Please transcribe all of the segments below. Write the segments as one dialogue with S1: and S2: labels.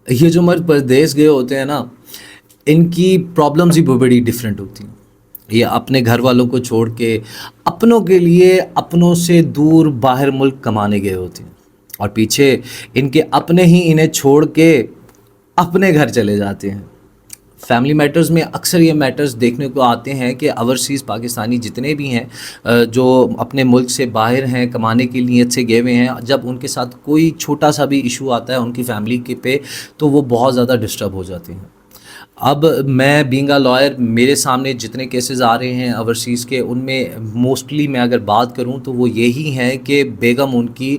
S1: یہ جو مرد پردیس گئے ہوتے ہیں نا، ان کی پرابلمز ہی بڑی ڈفرینٹ ہوتی ہیں. یہ اپنے گھر والوں کو چھوڑ کے اپنوں کے لیے اپنوں سے دور باہر ملک کمانے گئے ہوتے ہیں، اور پیچھے ان کے اپنے ہی انہیں چھوڑ کے اپنے گھر چلے جاتے ہیں. فیملی میٹرز میں اکثر یہ میٹرز دیکھنے کو آتے ہیں کہ اوورسیز پاکستانی جتنے بھی ہیں جو اپنے ملک سے باہر ہیں کمانے کی نیت سے گئے ہوئے ہیں، جب ان کے ساتھ کوئی چھوٹا سا بھی ایشو آتا ہے ان کی فیملی کے پہ، تو وہ بہت زیادہ ڈسٹرب ہو جاتے ہیں. اب میں بینگ اے لائر، میرے سامنے جتنے کیسز آ رہے ہیں اوورسیز کے، ان میں موسٹلی میں اگر بات کروں تو وہ یہی ہیں کہ بیگم ان کی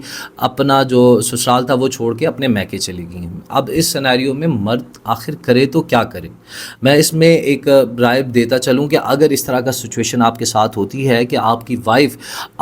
S1: اپنا جو سسرال تھا وہ چھوڑ کے اپنے میکے چلی گئی ہیں. اب اس سینیریو میں مرد آخر کرے تو کیا کرے؟ میں اس میں ایک رائے دیتا چلوں کہ اگر اس طرح کا سچویشن آپ کے ساتھ ہوتی ہے کہ آپ کی وائف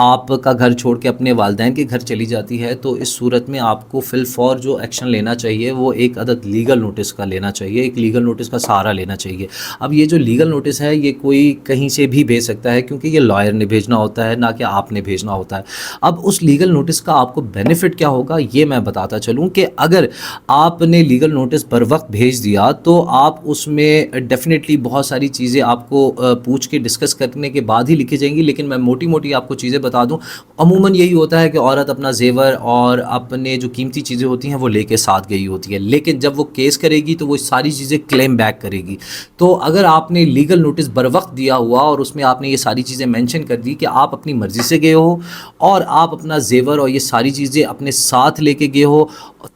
S1: آپ کا گھر چھوڑ کے اپنے والدین کے گھر چلی جاتی ہے، تو اس صورت میں آپ کو فی الفور جو ایکشن لینا چاہیے وہ ایک عدد لیگل نوٹس کا لینا چاہیے، ایک لیگل نوٹس کا سہارا لینا چاہیے. اب یہ جو لیگل نوٹس ہے یہ کوئی کہیں سے بھی بھیج سکتا ہے، کیونکہ یہ لائر نے بھیجنا ہوتا ہے، نہ کہ آپ نے بھیجنا ہوتا ہے. اب اس لیگل نوٹس کا آپ کو بینیفٹ کیا ہوگا یہ میں بتاتا چلوں کہ اگر آپ نے لیگل نوٹس بر وقت بھیج دیا تو آپ اس میں ڈیفینیٹلی بہت ساری چیزیں آپ کو پوچھ کے ڈسکس کرنے کے بعد ہی لکھی جائیں گی، لیکن میں موٹی موٹی آپ کو چیزیں بتا دوں. عموماً یہی ہوتا ہے کہ عورت اپنا زیور اور اپنے جو قیمتی چیزیں ہوتی ہیں وہ لے کے ساتھ گئی ہوتی ہے، لیکن جب وہ کیس کرے گی تو وہ ساری چیزیں کلیم بیک کرے گی. تو اگر آپ نے لیگل نوٹس بر وقت دیا ہوا اور اس میں آپ نے یہ ساری چیزیں مینشن کر دی کہ آپ اپنی مرضی سے گئے ہو اور آپ اپنا زیور اور یہ ساری چیزیں اپنے ساتھ لے کے گئے ہو،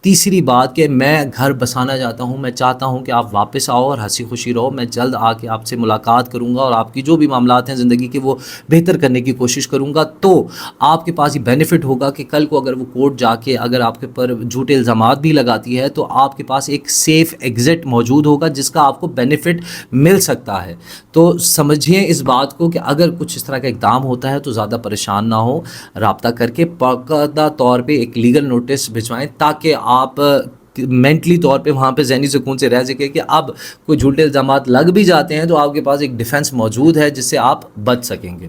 S1: تیسری بات کہ میں گھر بسانا چاہتا ہوں، میں چاہتا ہوں کہ آپ واپس آؤ اور ہنسی خوشی رہو، میں جلد آ کے آپ سے ملاقات کروں گا اور آپ کی جو بھی معاملات ہیں زندگی کے وہ بہتر کرنے کی کوشش کروں گا، تو آپ کے پاس یہ بینیفٹ ہوگا کہ کل کو اگر وہ کورٹ جا کے اگر آپ کے پر جھوٹے الزامات بھی لگاتی ہے تو آپ کے پاس ایک سیف ایگزٹ موجود ہوگا جس کا آپ کو بینیفٹ مل سکتا ہے. تو سمجھیں اس بات کو کہ اگر کچھ اس طرح کا اقدام ہوتا ہے تو زیادہ پریشان نہ ہو، رابطہ کر کے باقاعدہ طور پہ ایک لیگل نوٹس بھجوائیں تاکہ آپ مینٹلی طور پہ وہاں پہ ذہنی سکون سے رہ سکے کہ اب کوئی جھوٹے الزامات لگ بھی جاتے ہیں تو آپ کے پاس ایک ڈیفنس موجود ہے جس سے آپ بچ سکیں گے.